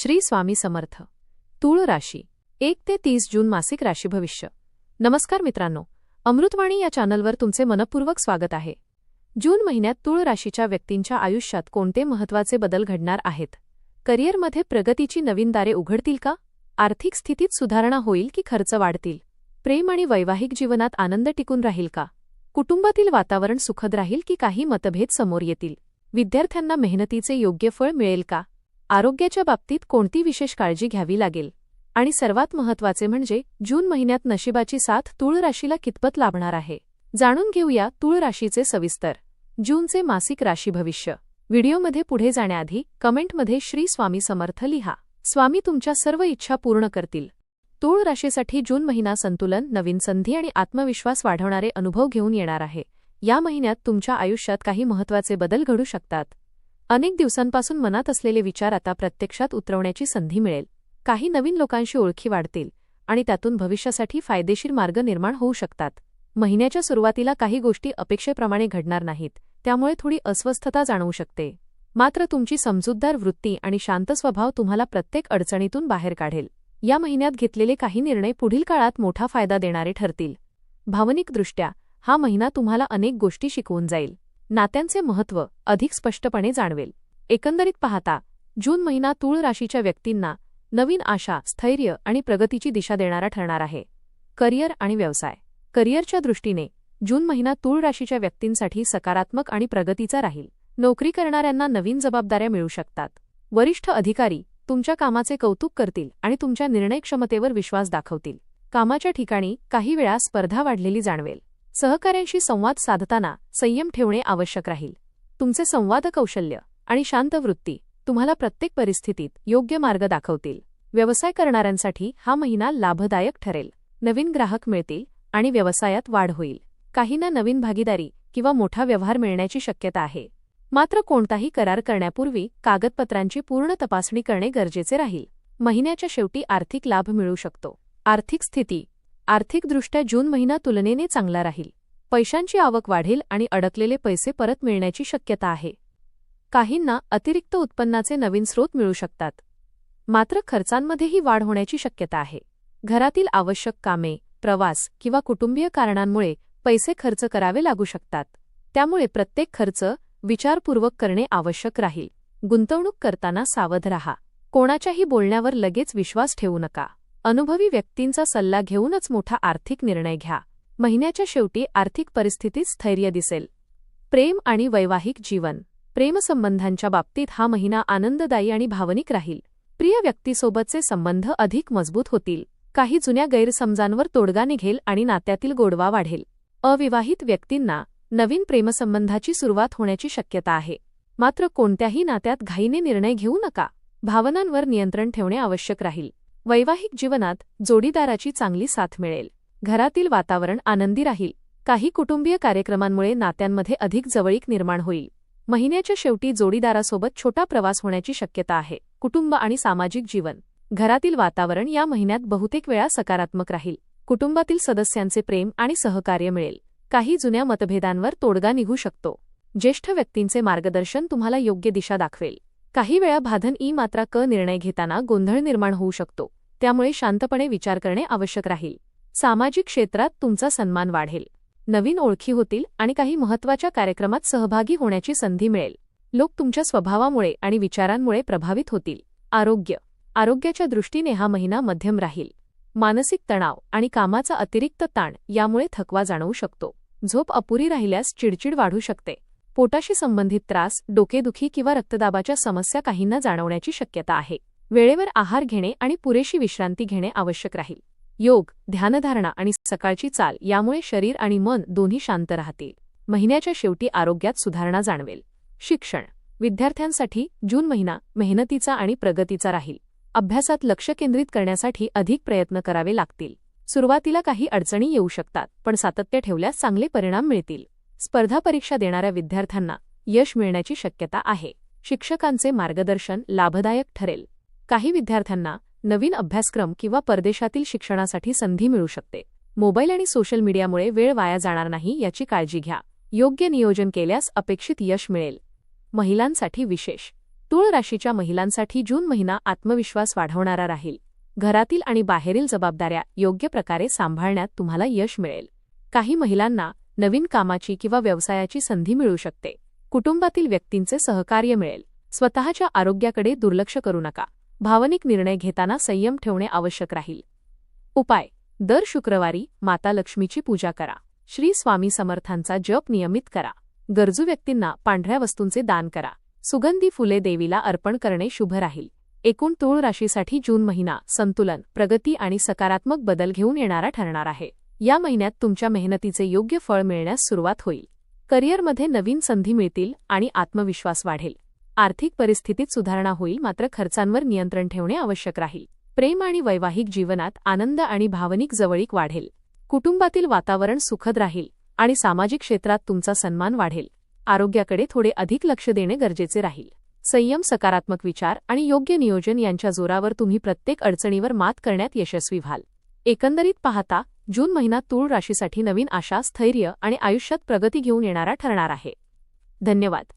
श्री स्वामी समर्थ. तूळ राशी 1 ते 30 जून मासिक राशी भविष्य. नमस्कार मित्रांनो, अमृतवाणी या चॅनलवर तुमचे मनपूर्वक स्वागत आहे. जून महिन्यात तूळ राशीच्या व्यक्तींच्या आयुष्यात कोणते महत्त्वाचे बदल घडणार आहेत? करिअरमध्ये प्रगतीची नवीन दारे उघडतील का? आर्थिक स्थितीत सुधारणा होईल की खर्च वाढतील? प्रेम आणि वैवाहिक जीवनात आनंद टिकून राहील का? कुटुंबातील वातावरण सुखद राहील की काही मतभेद समोर येतील? विद्यार्थ्यांना मेहनतीचे योग्य फळ मिळेल का? आरोग्याच्या बाबतीत कोणती विशेष काळजी घ्यावी लागेल? आणि सर्वात महत्त्वाचे म्हणजे जून महिन्यात नशिबाची साथ तूळ राशीला कितपत लाभणार आहे? जाणून घेऊया तूळ राशीचे सविस्तर. जूनचे मासिक राशी भविष्य. व्हिडिओमध्ये पुढे जाण्याआधी कमेंटमध्ये श्री स्वामी समर्थ लिहा. स्वामी तुमच्या सर्व इच्छा पूर्ण करतील. तूळ राशीसाठी जून महिना संतुलन, नवीन संधी आणि आत्मविश्वास वाढवणारे अनुभव घेऊन येणार आहे. या महिन्यात तुमच्या आयुष्यात काही महत्त्वाचे बदल घडू शकतात. अनेक दिवसांपासून मनात असलेले विचार आता प्रत्यक्षात उतरवण्याची संधी मिळेल. काही नवीन लोकांशी ओळखी वाढतील आणि त्यातून भविष्यासाठी फायदेशीर मार्ग निर्माण होऊ शकतात. महिन्याच्या सुरुवातीला काही गोष्टी अपेक्षेप्रमाणे घडणार नाहीत, त्यामुळे थोडी अस्वस्थता जाणवू शकते. मात्र तुमची समजूतदार वृत्ती आणि शांत स्वभाव तुम्हाला प्रत्येक अडचणीतून बाहेर काढेल. या महिन्यात घेतलेले काही निर्णय पुढील काळात मोठा फायदा देणारे ठरतील. भावनिकदृष्ट्या हा महिना तुम्हाला अनेक गोष्टी शिकवून जाईल. नात्यांचे महत्त्व अधिक स्पष्टपणे जाणवेल. एकंदरीत पाहता जून महिना तूळ राशीच्या व्यक्तींना नवीन आशा, स्थैर्य आणि प्रगतीची दिशा देणारा ठरणार आहे. करिअर आणि व्यवसाय. करिअरच्या दृष्टीने जून महिना तूळ राशीच्या व्यक्तींसाठी सकारात्मक आणि प्रगतीचा राहील. नोकरी करणाऱ्यांना नवीन जबाबदाऱ्या मिळू शकतात. वरिष्ठ अधिकारी तुमच्या कामाचे कौतुक करतील आणि तुमच्या निर्णय क्षमतेवर विश्वास दाखवतील. कामाच्या ठिकाणी काही वेळा स्पर्धा वाढलेली जाणवेल. सहकाऱ्यांशी संवाद साधताना संयम ठेवणे आवश्यक राहील. तुमचे संवाद कौशल्य आणि शांत वृत्ती तुम्हाला प्रत्येक परिस्थितीत योग्य मार्ग दाखवतील. व्यवसाय करणाऱ्यांसाठी हा महिना लाभदायक ठरेल. नवीन ग्राहक मिळतील आणि व्यवसायात वाढ होईल. काहींना नवीन भागीदारी किंवा मोठा व्यवहार मिळण्याची शक्यता आहे. मात्र कोणताही करार करण्यापूर्वी कागदपत्रांची पूर्ण तपासणी करणे गरजेचे राहील. महिन्याच्या शेवटी आर्थिक लाभ मिळू शकतो. आर्थिक स्थिती. आर्थिकदृष्ट्या जून महिना तुलनेने चांगला राहील. पैशांची आवक वाढेल आणि अडकलेले पैसे परत मिळण्याची शक्यता आहे. काहींना अतिरिक्त उत्पन्नाचे नवीन स्रोत मिळू शकतात. मात्र खर्चांमध्येही वाढ होण्याची शक्यता आहे. घरातील आवश्यक कामे, प्रवास किंवा कुटुंबीय कारणांमुळे पैसे खर्च करावे लागू शकतात. त्यामुळे प्रत्येक खर्च विचारपूर्वक करणे आवश्यक राहील. गुंतवणूक करताना सावध राहा. कोणाच्याही बोलण्यावर लगेच विश्वास ठेवू नका. अनुभवी व्यक्तींचा सल्ला घेऊनच मोठा आर्थिक निर्णय घ्या. महिन्याच्या शेवटी आर्थिक परिस्थितीत स्थैर्य दिसेल. प्रेम आणि वैवाहिक जीवन. प्रेमसंबंधांच्या बाबतीत हा महिना आनंददायी आणि भावनिक राहील. प्रिय व्यक्तीसोबतचे संबंध अधिक मजबूत होतील. काही जुन्या गैरसमजांवर तोडगा निघेल आणि नात्यातील गोडवा वाढेल. अविवाहित व्यक्तींना नवीन प्रेमसंबंधाची सुरुवात होण्याची शक्यता आहे. मात्र कोणत्याही नात्यात घाईने निर्णय घेऊ नका. भावनांवर नियंत्रण ठेवणे आवश्यक राहील. वैवाहिक जीवनात जोडीदाराची चांगली साथ मिळेल. घरातील वातावरण आनंदी राहील. काही कुटुंबीय कार्यक्रमांमुळे नात्यांमध्ये अधिक जवळीक निर्माण होईल. महिन्याच्या शेवटी जोडीदारासोबत छोटा प्रवास होण्याची शक्यता आहे. कुटुंब आणि सामाजिक जीवन. घरातील वातावरण या महिन्यात बहुतेक वेळा सकारात्मक राहील. कुटुंबातील सदस्यांचे प्रेम आणि सहकार्य मिळेल. काही जुन्या मतभेदांवर तोडगा निघू शकतो. ज्येष्ठ व्यक्तींचे मार्गदर्शन तुम्हाला योग्य दिशा दाखवेल. काही वेळा बाधन मात्रा क निर्णय घेताना गोंधळ निर्माण होऊ शकतो. त्यामुळे शांतपणे विचार करणे आवश्यक राहील. सामाजिक क्षेत्रात तुमचा सन्मान वाढेल. नवीन ओळखी होतील आणि काही महत्त्वाच्या कार्यक्रमात सहभागी होण्याची संधी मिळेल. लोक तुमच्या स्वभावामुळे आणि विचारांमुळे प्रभावित होतील. आरोग्य. आरोग्याच्या दृष्टीने हा महिना मध्यम राहील. मानसिक तणाव आणि कामाचा अतिरिक्त ताण यामुळे थकवा जाणवू शकतो. झोप अपुरी राहिल्यास चिडचिड वाढू शकते. पोटाशी संबंधित त्रास, डोकेदुखी किंवा रक्तदाबाच्या समस्या काहींना जाणवण्याची शक्यता आहे. वेळेवर आहार घेणे आणि पुरेशी विश्रांती घेणे आवश्यक राहील. योग, ध्यानधारणा आणि सकाळची चाल यामुळे शरीर आणि मन दोन्ही शांत राहतील. महिन्याच्या शेवटी आरोग्यात सुधारणा जाणवेल. शिक्षण. विद्यार्थ्यांसाठी जून महिना मेहनतीचा आणि प्रगतीचा राहील. अभ्यासात लक्ष केंद्रित करण्यासाठी अधिक प्रयत्न करावे लागतील. सुरुवातीला काही अडचणी येऊ शकतात, पण सातत्य ठेवल्यास चांगले परिणाम मिळतील. स्पर्धा परीक्षा देणाऱ्या विद्यार्थ्यांना यश मिळण्याची शक्यता आहे. शिक्षकांचे मार्गदर्शन लाभदायक ठरेल. काही विद्यार्थ्यांना नवीन अभ्यासक्रम किंवा परदेशातील शिक्षणासाठी संधी मिळू शकते. मोबाईल आणि सोशल मीडियामुळे वेळ वाया जाणार नाही याची काळजी घ्या. योग्य नियोजन केल्यास अपेक्षित यश मिळेल. महिलांसाठी विशेष. तूळ राशीच्या महिलांसाठी जून महिना आत्मविश्वास वाढवणारा राहील. घरातील आणि बाहेरील जबाबदाऱ्या योग्य प्रकारे सांभाळण्यात तुम्हाला यश मिळेल. काही महिलांना नवीन कामाची किंवा व्यवसायाची संधी मिळू शकते. कुटुंबातील व्यक्तींचे सहकार्य मिळेल. स्वतःच्या आरोग्याकडे दुर्लक्ष करू नका. भावनिक निर्णय घेताना संयम ठेवणे आवश्यक राहील. उपाय: दर शुक्रवारी माता लक्ष्मीची पूजा करा. श्री स्वामी समर्थांचा जप नियमित करा. गरजू व्यक्तींना पांढऱ्या वस्तूंचे दान करा. सुगंधी फुले देवीला अर्पण करणे शुभ राहील. एकूण तूळ राशीसाठी जून महिना संतुलन, प्रगती आणि सकारात्मक बदल घेऊन येणारा ठरणार आहे. या महिन्यात तुमच्या मेहनतीचे योग्य फळ मिळण्यास सुरुवात होईल. करिअरमध्ये नवीन संधी मिळतील आणि आत्मविश्वास वाढेल. आर्थिक परिस्थितीत सुधारणा होईल, मात्र खर्चांवर नियंत्रण ठेवणे आवश्यक राहील. प्रेम आणि वैवाहिक जीवनात आनंद आणि भावनिक जवळीक वाढेल. कुटुंबातील वातावरण सुखद राहील आणि सामाजिक क्षेत्रात तुमचा सन्मान वाढेल. आरोग्याकडे थोडे अधिक लक्ष देणे गरजेचे राहील. संयम, सकारात्मक विचार आणि योग्य नियोजन यांच्या जोरावर तुम्ही प्रत्येक अडचणीवर मात करण्यात यशस्वी व्हाल. एकंदरीत पाहता, जून महिना तूळ राशीसाठी नवीन आशा, स्थैर्य आणि आयुष्यात प्रगती घेऊन येणारा ठरणार आहे. धन्यवाद.